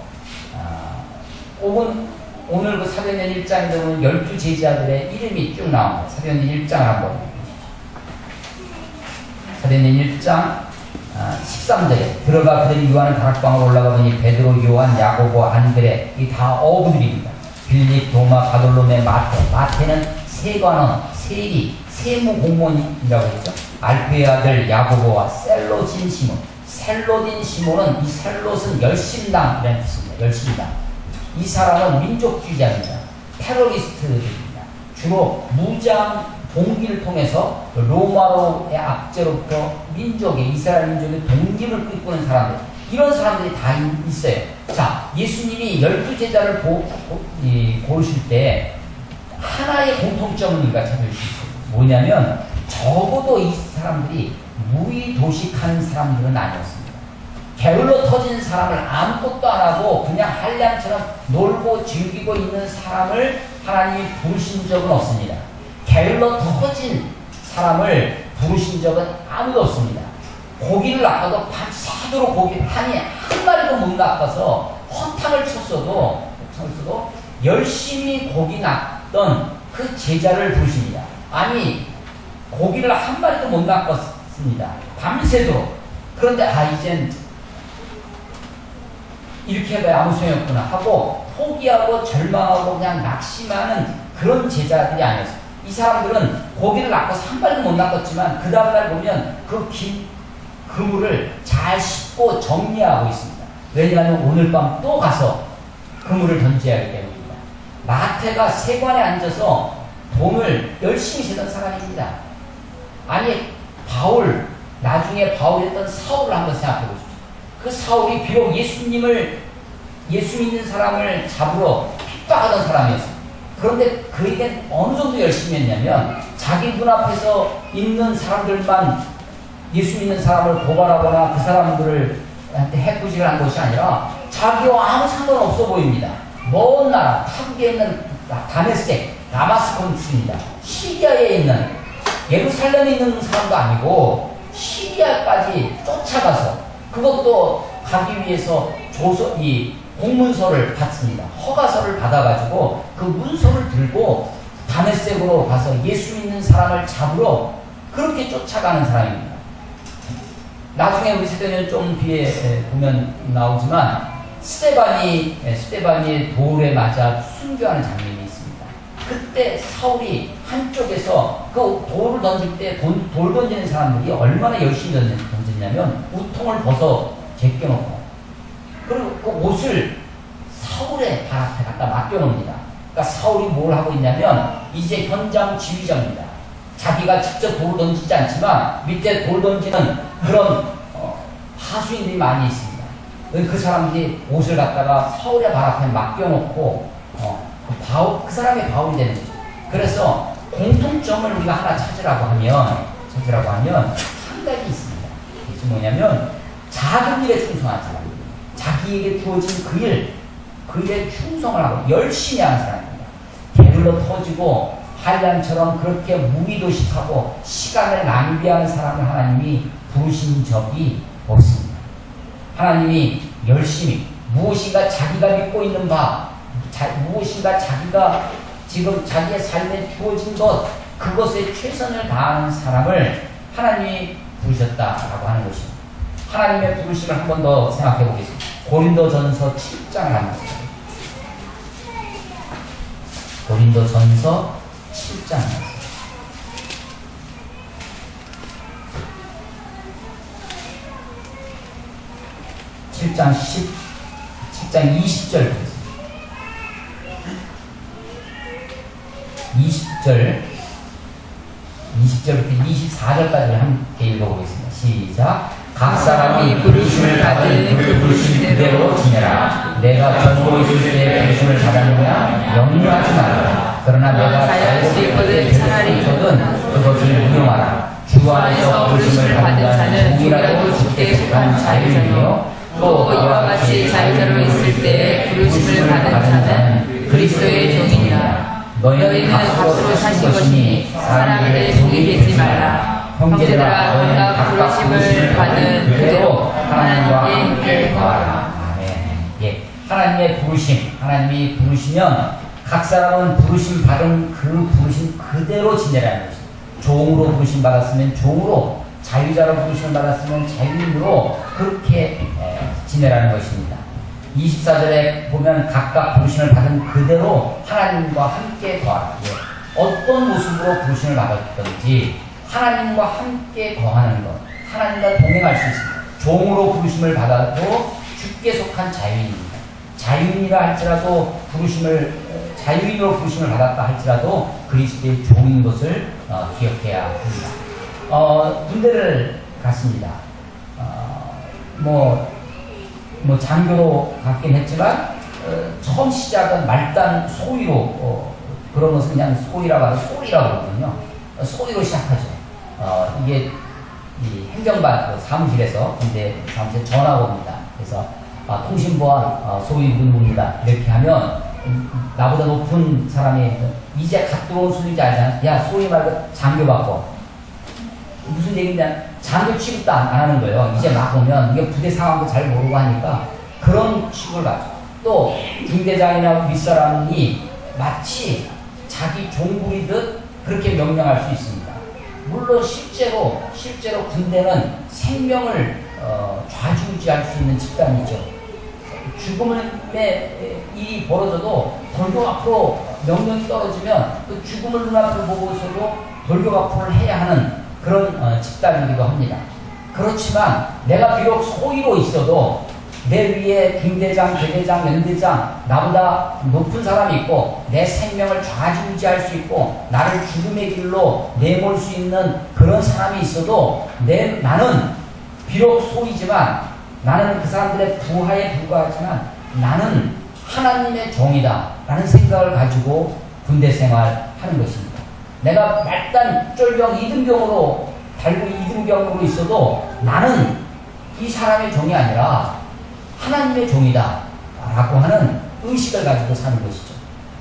오늘 그 사도행전 1장에 보면 12제자들의 이름이 쭉 나옵니다. 사도행전 1장을 한번 보시죠. 사도행전 1장 13절에 들어가 그들이 요한을 다락방으로 올라가더니 베드로, 요한, 야고보, 안드레, 이 다 어부들입니다. 빌립, 도마, 바돌로메, 마태는 세관원, 세리, 세무공무원이라고 했죠. 알페의 아들 야고보와 셀로딘 시몬. 셀로딘 시몬은, 이 셀롯은 열심당이라는 뜻입니다. 열심당. 이 사람은 민족주의자입니다. 테러리스트들입니다. 주로 무장 봉기를 통해서 로마로의 압제로부터 이스라엘 민족의 독립을 꿈꾸는 사람들, 이런 사람들이 다 있어요. 자, 예수님이 12제자를 고르실 때 하나의 공통점을 우리가 찾을 수 있어요. 뭐냐면 적어도 이 사람들이 무의도식한 사람들은 아니었습니다. 게을러 터진 사람을 아무것도 안 하고 그냥 한량처럼 놀고 즐기고 있는 사람을 하나님이 부르신 적은 없습니다. 게을러 터진 사람을 부르신 적은 아무도 없습니다. 고기를 낚아도 밤새도록 한이 한 마리도 못 낚아서 허탕을 쳤어도 열심히 고기 낚던 그 제자를 부르십니다. 아니, 고기를 한 마리도 못 낚았습니다. 밤새도록. 그런데 이젠 이렇게 해봐야 아무 소용이 없구나 하고 포기하고 절망하고 그냥 낙심하는 그런 제자들이 아니었어요. 이 사람들은 고기를 낚아서 한 마리도 못 낚았지만 그 다음날 보면 그 긴 그물을 잘 씻고 정리하고 있습니다. 왜냐하면 오늘 밤 또 가서 그물을 던져야 하기 때문입니다. 마태가 세관에 앉아서 돈을 열심히 세던 사람입니다. 아니, 나중에 바울이었던 사울을 한번 생각해 보십시오. 그 사울이 비록 예수 믿는 사람을 잡으러 핍박하던 사람이었어요. 그런데 그에겐 어느 정도 열심히 했냐면 자기 눈앞에서 있는 사람들만, 예수 믿는 사람을 고발하거나 그 사람들한테 해코지를 한 것이 아니라 자기와 아무 상관없어 보입니다. 먼 나라, 타국에 있는 다메섹, 다마스커스입니다. 시리아에 있는 예루살렘에 있는 사람도 아니고 시리아까지 쫓아가서 그것도 가기 위해서 이 공문서를 받습니다. 허가서를 받아가지고 그 문서를 들고 다메섹으로 가서 예수 믿는 사람을 잡으러 그렇게 쫓아가는 사람입니다. 나중에 우리 세대는 좀 뒤에 보면 나오지만 스데반이 돌에 맞아 순교하는 장면이 있습니다. 그때 사울이 한쪽에서 그 돌을 던질 때 돌 던지는 사람들이 얼마나 열심히 던졌냐면 우통을 벗어 제껴놓고 그리고 그 옷을 사울의 발 앞에 갖다 맡겨놓습니다. 그러니까 사울이 뭘 하고 있냐면 이제 현장 지휘자입니다. 자기가 직접 돌을 던지지 않지만 밑에 돌 던지는 그런 하수인들이 많이 있습니다. 그 사람들이 옷을 갖다가 사울의 발 앞에 맡겨놓고 그 사람의 바울이 되는 거죠. 그래서 공통점을 우리가 하나 찾으라고 하면 한 가지 있습니다. 그게 뭐냐면 작은 일에 충성한 사람, 자기에게 주어진 그 일에 충성을 하고 열심히 하는 사람입니다. 게을러 터지고 한란처럼 그렇게 무의도식하고 시간을 낭비하는 사람을 하나님이 부르신 적이 없습니다. 하나님이 열심히 무엇인가 자기가 믿고 있는 바, 무엇인가 자기가 지금 자기의 삶에 주어진 것, 그것에 최선을 다하는 사람을 하나님이 부르셨다라고 하는 것입니다. 하나님의 부르심을 한 번 더 생각해 보겠습니다. 고린도전서 7장을 한번 보세요. 고린도전서 7장 7장 20절 20절부터 24절까지 함께 읽어보겠습니다. 시작. 각 사람이 부르심을 받은 그 부르심 그대로 지내라. 내가 전도 있을 때 부르심을 받았느냐 염려하지 말라. 그러나 내가 자유할 수 있거든 차라리 그것을 무용하라. 주 안에서 부르심을 받은 자는 종이라도 주께 속한 자유이며 또 이와 같이 자유자로 있을 때 부르심을 받은 자는 그리스도의 종이니라. 너희는 값으로 사신 것이니 사람에게 종이 되지 말라. 형제들아, 너희는 각각 부르심을 받은 그대로 하나님과 함께 거하라. 예, 하나님의 부르심, 하나님이 부르시면 각 사람은 부르심 받은 그 부르심 그대로 지내라는 것입니다. 종으로 부르심 받았으면 종으로, 자유자로 부르심 받았으면 자유인으로 그렇게 지내라는 것입니다. 24절에 보면 각각 부르심을 받은 그대로 하나님과 함께 거하라. 예. 어떤 모습으로 부르심을 받았든지 하나님과 함께 거하는 것, 하나님과 동행할 수 있습니다. 종으로 부르심을 받아도 주께 속한 자유인입니다. 자유인이라 할지라도 자유인으로 부르심을 받았다 할지라도 그리스도의 종인 것을 기억해야 합니다. 군대를 갔습니다. 장교로 갔긴 했지만 처음 시작은 말단 소위로 그런 것은 그냥 소위라고 하는 소리라고 그러거든요. 소위로 시작하죠. 이게 이 행정반 사무실에서 군대 사무실에 전화가 옵니다. 그래서 통신보안 소위 누구입니다. 이렇게 하면 나보다 높은 사람이 이제 갓 들어온 소리인지 알잖아. 야, 소위 말고 장교 바꿔. 무슨 얘기냐? 장교 취급도 안 하는 거예요. 이제 막 오면 이게 부대 상황도 잘 모르고 하니까 그런 취급을 받죠. 또 중대장이나 윗사람이 마치 자기 종부리듯 그렇게 명령할 수 있습니다. 물론 실제로 군대는 생명을 좌지우지할 수 있는 집단이죠. 죽음의 일이 벌어져도 돌격 앞으로 명령이 떨어지면 그 죽음을 눈앞을 보고서도 돌격 앞으로 해야 하는 그런 집단이기도 합니다. 그렇지만 내가 비록 소위로 있어도 내 위에 중대장, 대대장, 연대장, 나보다 높은 사람이 있고 내 생명을 좌지우지할 수 있고 나를 죽음의 길로 내몰 수 있는 그런 사람이 있어도 나는 비록 소위지만 나는 그 사람들의 부하에 불과하지만 나는 하나님의 종이다 라는 생각을 가지고 군대 생활하는 것입니다. 내가 말단 쫄병 2등병으로 달고 2등병으로 있어도 나는 이 사람의 종이 아니라 하나님의 종이다 라고 하는 의식을 가지고 사는 것이죠.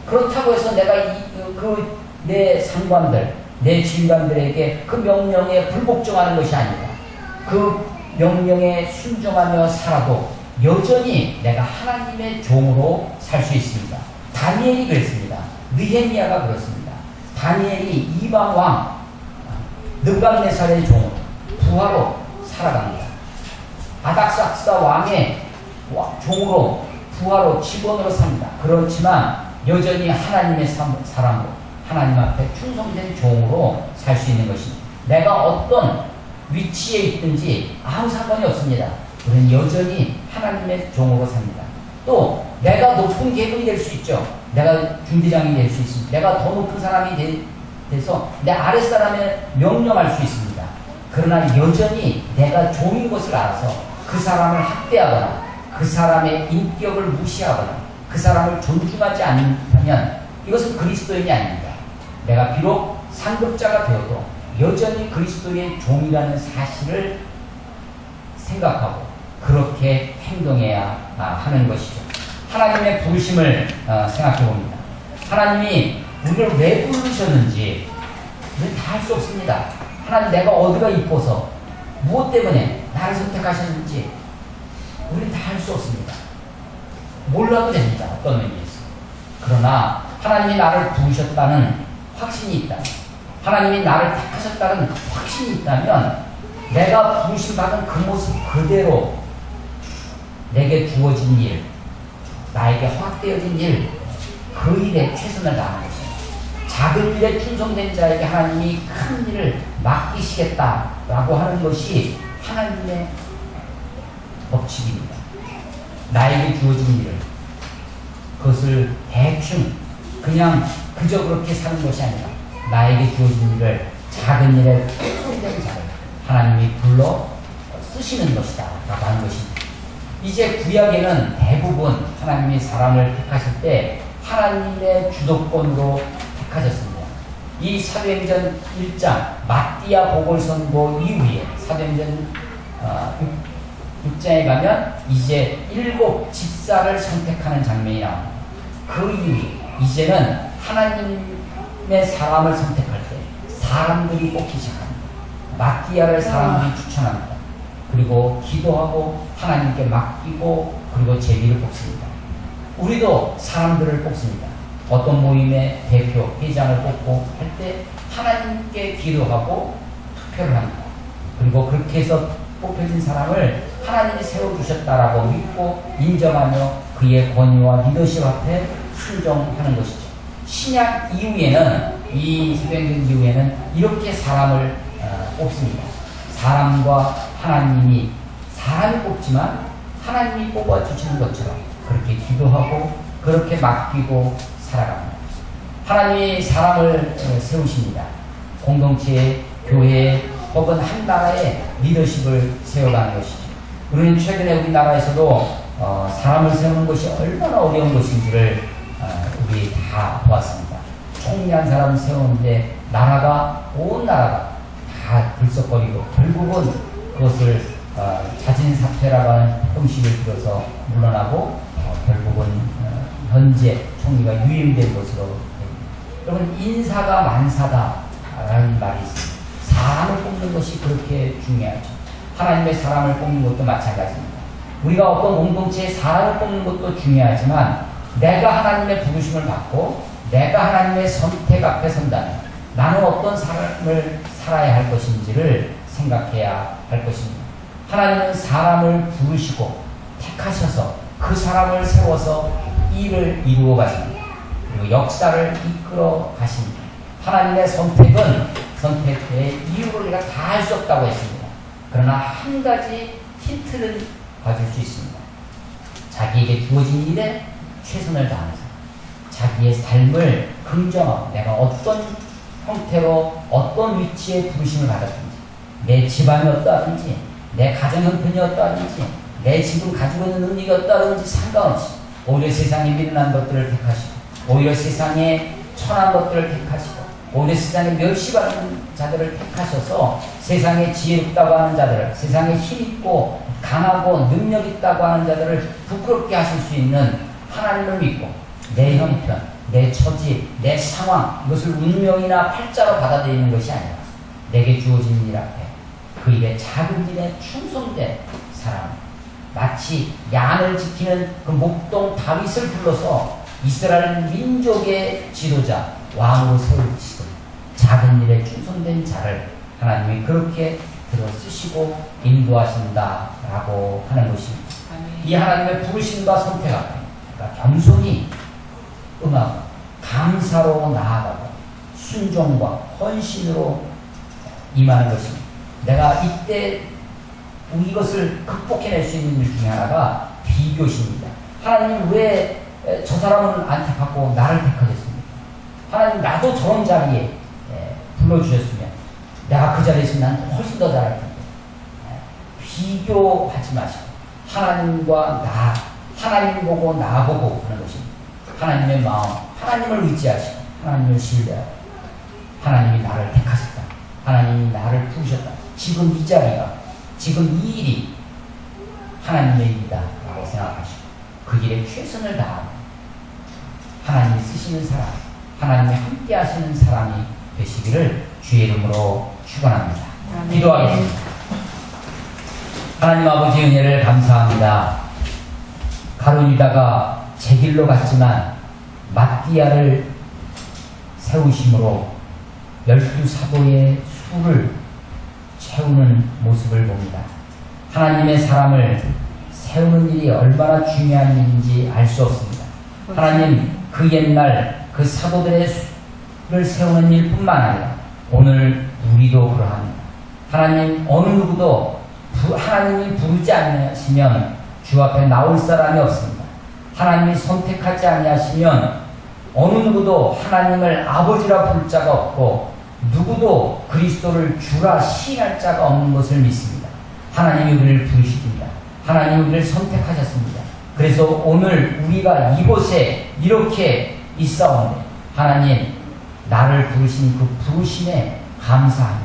그렇다고 해서 내가 내 상관들 내 지휘관들에게 그 명령에 불복종하는 것이 아니라 그 명령에 순종하며 살아도 여전히 내가 하나님의 종으로 살 수 있습니다. 다니엘이 그랬습니다. 느헤미야가 그렇습니다. 다니엘이 이방 왕 느부갓네살의 종으로 부하로 살아갑니다. 아닥사스다 왕의 종으로 부하로 직원으로 삽니다. 그렇지만 여전히 하나님의 사람으로 하나님 앞에 충성된 종으로 살 수 있는 것입니다. 내가 어떤 위치에 있든지 아무 상관이 없습니다. 우리는 여전히 하나님의 종으로 삽니다. 또 내가 높은 계급이 될 수 있죠. 내가 중대장이 될 수 있습니다. 내가 더 높은 사람이 돼서 내 아랫사람에 명령할 수 있습니다. 그러나 여전히 내가 종인 것을 알아서 그 사람을 학대하거나 그 사람의 인격을 무시하거나 그 사람을 존중하지 않으면 이것은 그리스도인이 아닙니다. 내가 비록 상급자가 되어도 여전히 그리스도의 종이라는 사실을 생각하고 그렇게 행동해야 하는 것이죠. 하나님의 부르심을 생각해 봅니다. 하나님이 우리를 왜 부르셨는지 우리는 다 알 수 없습니다. 하나님 내가 어디가 이뻐서 무엇 때문에 나를 선택하셨는지 우리는 다 알 수 없습니다. 몰라도 됩니다. 어떤 의미에서. 그러나 하나님이 나를 부르셨다는 확신이 있다면, 하나님이 나를 택하셨다는 확신이 있다면 내가 부르심받은 그 모습 그대로 내게 주어진 일, 나에게 허락되어진 일, 그 일에 최선을 다하는 것입니다. 작은 일에 충성된 자에게 하나님이 큰 일을 맡기시겠다라고 하는 것이 하나님의 법칙입니다. 나에게 주어진 일을 그것을 대충 그냥 그저 그렇게 사는 것이 아니라 나에게 주어진 일을 작은 일에 충성된 자를 하나님이 불러 쓰시는 것이다 라고 하는 것입니다. 이제 구약에는 대부분 하나님이 사람을 택하실 때 하나님의 주도권으로 택하셨습니다. 이 사도행전 1장 마띠아 보궐선거 이후에 사도행전 6장에 가면 이제 7 집사를 선택하는 장면이 나옵니다. 그 이후에 이제는 하나님의 사람을 선택할 때 사람들이 뽑기 시작합니다. 마띠아를 사람들이 추천합니다. 그리고 기도하고 하나님께 맡기고 그리고 제비를 뽑습니다. 우리도 사람들을 뽑습니다. 어떤 모임의 대표, 회장을 뽑고 할 때 하나님께 기도하고 투표를 합니다. 그리고 그렇게 해서 뽑혀진 사람을 하나님이 세워주셨다라고 믿고 인정하며 그의 권위와 리더십 앞에 순종하는 것이죠. 신약 이후에는 이 사도행전 이후에는 이렇게 사람을 뽑습니다. 사람과 하나님이 사람이 뽑지만 하나님이 뽑아주시는 것처럼 그렇게 기도하고 그렇게 맡기고 살아갑니다. 하나님이 사람을 세우십니다. 공동체, 교회 혹은 한 나라의 리더십을 세워가는 것이죠. 우리는 최근에 우리나라에서도 사람을 세우는 것이 얼마나 어려운 것인지를 우리 다 보았습니다. 총리한 사람을 세우는데 온 나라가 다 들썩거리고 결국은 그것을 자진사퇴라고 하는 형식을 들어서 물러나고 결국은 현재 총리가 유임된 것으로 됩니다. 여러분 인사가 만사다라는 말이 있습니다. 사람을 뽑는 것이 그렇게 중요하죠. 하나님의 사람을 뽑는 것도 마찬가지입니다. 우리가 어떤 공동체에 사람을 뽑는 것도 중요하지만 내가 하나님의 부르심을 받고 내가 하나님의 선택 앞에 선다면 나는 어떤 삶을 살아야 할 것인지를 생각해야 할 것입니다. 하나님은 사람을 부르시고 택하셔서 그 사람을 세워서 일을 이루어 가십니다. 그리고 역사를 이끌어 가십니다. 하나님의 선택의 이유를 우리가 다 알 수 없다고 했습니다. 그러나 한 가지 힌트를 가질 수 있습니다. 자기에게 주어진 일에 최선을 다하면서 자기의 삶을 긍정하고 내가 어떤 형태로 어떤 위치에 부르심을 받았든지 내 집안이 어떠하든지 내 가정 형편이 어떠하든지 내 지금 가지고 있는 능력이 어떠하든지 상관없이 오히려 세상에 미련한 것들을 택하시고 오히려 세상에 천한 것들을 택하시고 오히려 세상에 멸시받는 자들을 택하셔서 세상에 지혜롭다고 하는 자들을 세상에 힘있고 강하고 능력 있다고 하는 자들을 부끄럽게 하실 수 있는 하나님을 믿고 내 형편, 내 처지, 내 상황, 이것을 운명이나 팔자로 받아들이는 것이 아니라 내게 주어진 일 앞에 그 일에 작은 일에 충성된 사람, 마치 양을 지키는 그 목동 다윗을 불러서 이스라엘 민족의 지도자, 왕으로 세우시고 작은 일에 충성된 자를 하나님이 그렇게 들어 쓰시고 인도하신다라고 하는 것입니다. 이 하나님의 부르심과 선택 앞에 겸손히 응하고 감사로 나아가고 순종과 헌신으로 임하는 것입니다. 내가 이때 이것을 극복해낼 수 있는 일 중에 하나가 비교심입니다. 하나님 왜 저 사람은 안 택하고 나를 택하겠습니까? 하나님 나도 저런 자리에 불러주셨으면 내가 그 자리에 있으면 난 훨씬 더 잘할 텐데. 비교하지 마시고 하나님과 나, 하나님 보고 나 보고 하는 것입니다. 하나님의 마음, 하나님을 의지하시고 하나님을 신뢰하고 하나님이 나를 택하셨다. 하나님이 나를 부르셨다. 지금 이 자리가, 지금 이 일이 하나님의 일이다 라고 생각하시고 그 일에 최선을 다하고 하나님이 쓰시는 사람, 하나님이 함께 하시는 사람이 되시기를 주의 이름으로 축원합니다. 기도하겠습니다. 하나님 아버지 은혜를 감사합니다. 가룟 유다가 제 길로 갔지만 마띠아를 세우심으로 12사도의 수를 채우는 모습을 봅니다. 하나님의 사람을 세우는 일이 얼마나 중요한 일인지 알 수 없습니다. 하나님 그 옛날 그 사도들의 수를 세우는 일뿐만 아니라 오늘 우리도 그러합니다. 하나님 어느 누구도 하나님이 부르지 않으시면 주 앞에 나올 사람이 없습니다. 하나님이 선택하지 아니하시면 어느 누구도 하나님을 아버지라 부를 자가 없고 누구도 그리스도를 주라 시인할 자가 없는 것을 믿습니다. 하나님이 우리를 부르십니다. 하나님이 우리를 선택하셨습니다. 그래서 오늘 우리가 이곳에 이렇게 있사온데 하나님 나를 부르신 그 부르심에 감사하며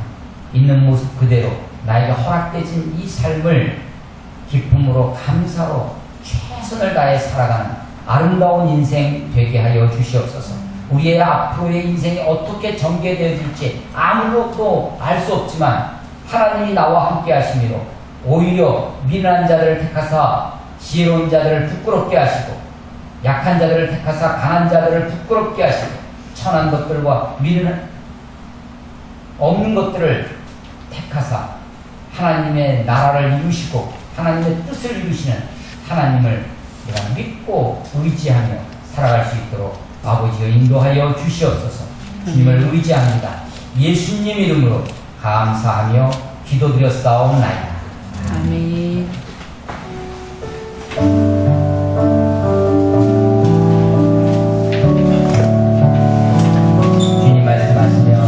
있는 모습 그대로 나에게 허락되진 이 삶을 기쁨으로 감사로 최선을 다해 살아가는 아름다운 인생 되게 하여 주시옵소서. 우리의 앞으로의 인생이 어떻게 전개되어질지 아무것도 알 수 없지만 하나님이 나와 함께 하심으로 오히려 미련한 자들을 택하사 지혜로운 자들을 부끄럽게 하시고 약한 자들을 택하사 강한 자들을 부끄럽게 하시고 천한 것들과 미련 없는 것들을 택하사 하나님의 나라를 이루시고 하나님의 뜻을 이루시는 하나님을 내가 믿고 의지하며 살아갈 수 있도록 아버지여 인도하여 주시옵소서. 주님을 의지합니다. 예수님 이름으로 감사하며 기도드렸사옵나이다. 아멘. 주님 말씀하시며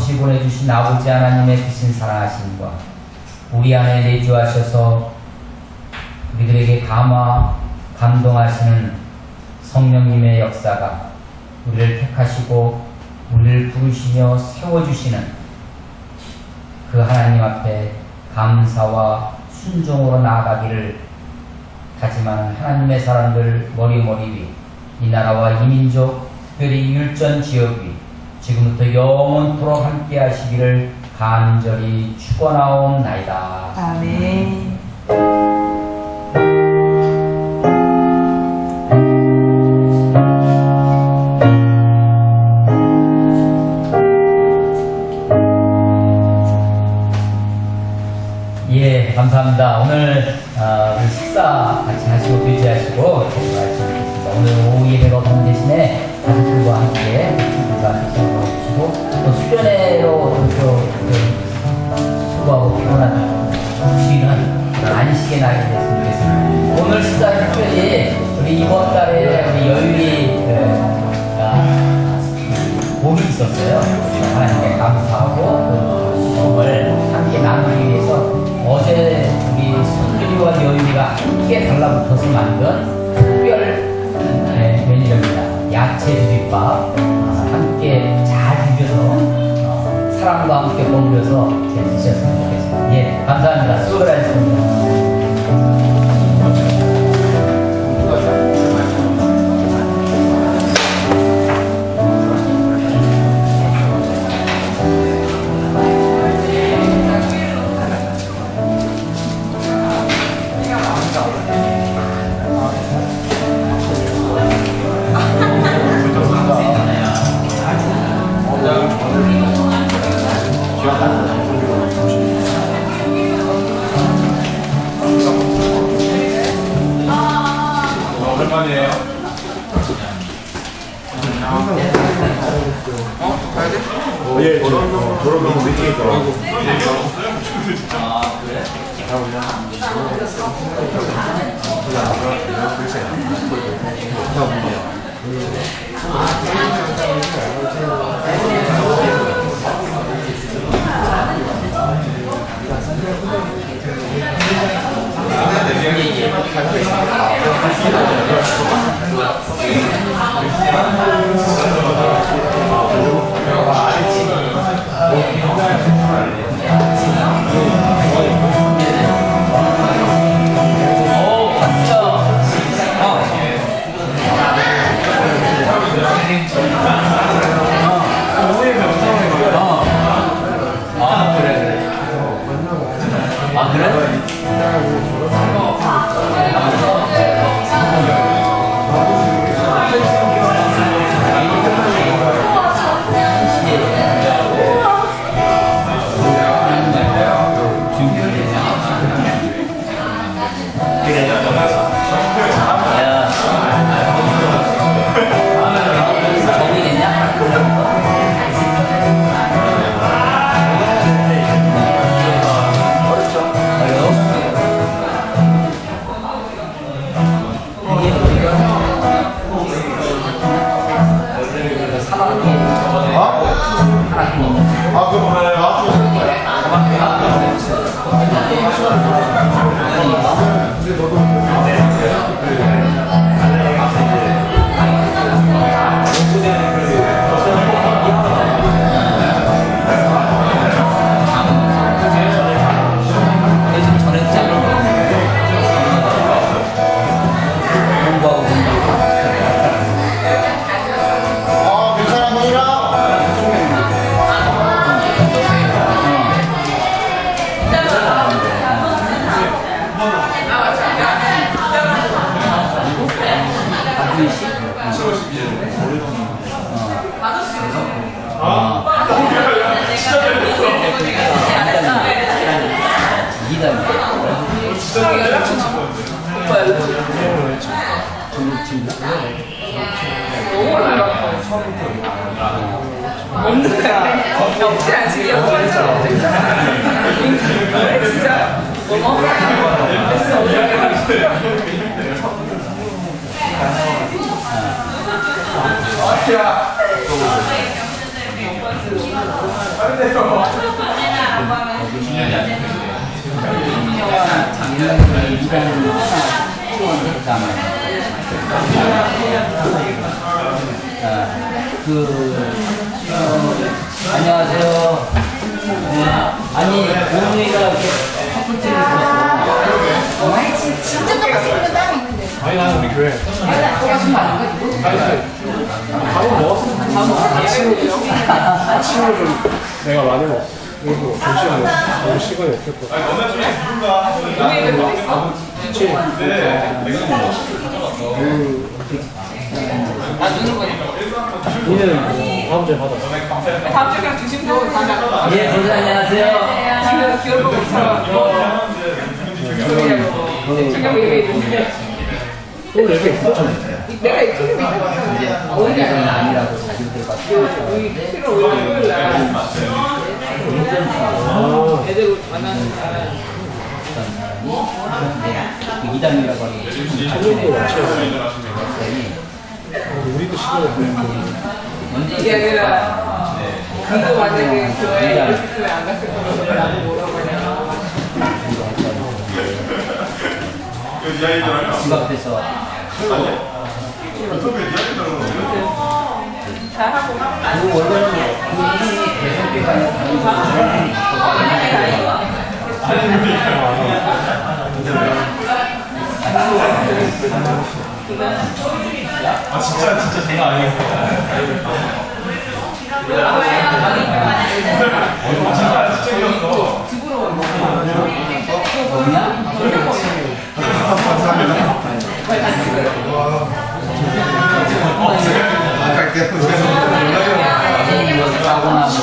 없이 보내주신 아버지 하나님의 크신 사랑하심과 우리 안에 내주하셔서 우리들에게 감동하시는 성령님의 역사가 우리를 택하시고 우리를 부르시며 세워주시는 그 하나님 앞에 감사와 순종으로 나아가기를 다짐하는 하나님의 사람들 머리머리 위, 이 나라와 이 민족, 특별히 율전 지역 위 지금부터 영원토록 함께 하시기를 간절히 축원하옵나이다. 아멘. 예, 감사합니다. 오늘 우리 식사 같이 하시고 교제하시고 말씀드리겠습니다. 오늘 오후 예배가 본 대신에 가족들과 함께 친구가 드시고 또 수련회로 수고하고 피곤한 쉬는 그런 안식의 날이 됐으면 좋겠습니다. 오늘 식사는 특별히 우리 이번 달에 우리 여유리 복이 있었어요. 하나님께 감사하고 복을 함께 나누기 위해서 어제 우리 순들이와 여유리가 함께 달라붙어서 만든 특별 메뉴입니다. 야채 비빔밥 함께 잘 비벼서 사랑과 함께 버무려서 드셨으면 좋겠습니다. 예, 감사합니다. 수고하셨습니다. 오랜만이에요. 예, 졸업하고 미팅 있더라고. 아, 그래? 안녕하세요. 아니 오늘이가 이렇게 커플티를 입었어. 진짜 똑같이 입는 땀이 있는데. 아니 나는 우리 교회 똑같은 거 아닌가 지금? 밥은 먹었어. 아침으로 좀 내가 많이 먹었어. 그리고 점심은 너무 시간이 없겠고. 그치. 니는 다음 주에 받아. 다음 주에 그냥 주심도 가자. 예, 선생님 안녕하세요. 지금 기울어보고처럼. 지금 왜 또 이렇게 있어? 내가 이 필름이 있는 어디서는 아니라고 자기도 들어갔어. 우리 필름 올려줄 날 애들 만나는 날. 이담이라고 하는 게 지금 청년도 많지. 같이 우리도 시간이 언제 이게 아니라 그거 만약에 교회에 있으면 안 갔을 거라고 나도 뭐라고 하냐. 집 앞에서 잘하고 그 원래는 그 이름이 대선배가 진짜 장난 아니었어요. 진짜 이겼어. 뭐냐? 갈게요. 사고 나서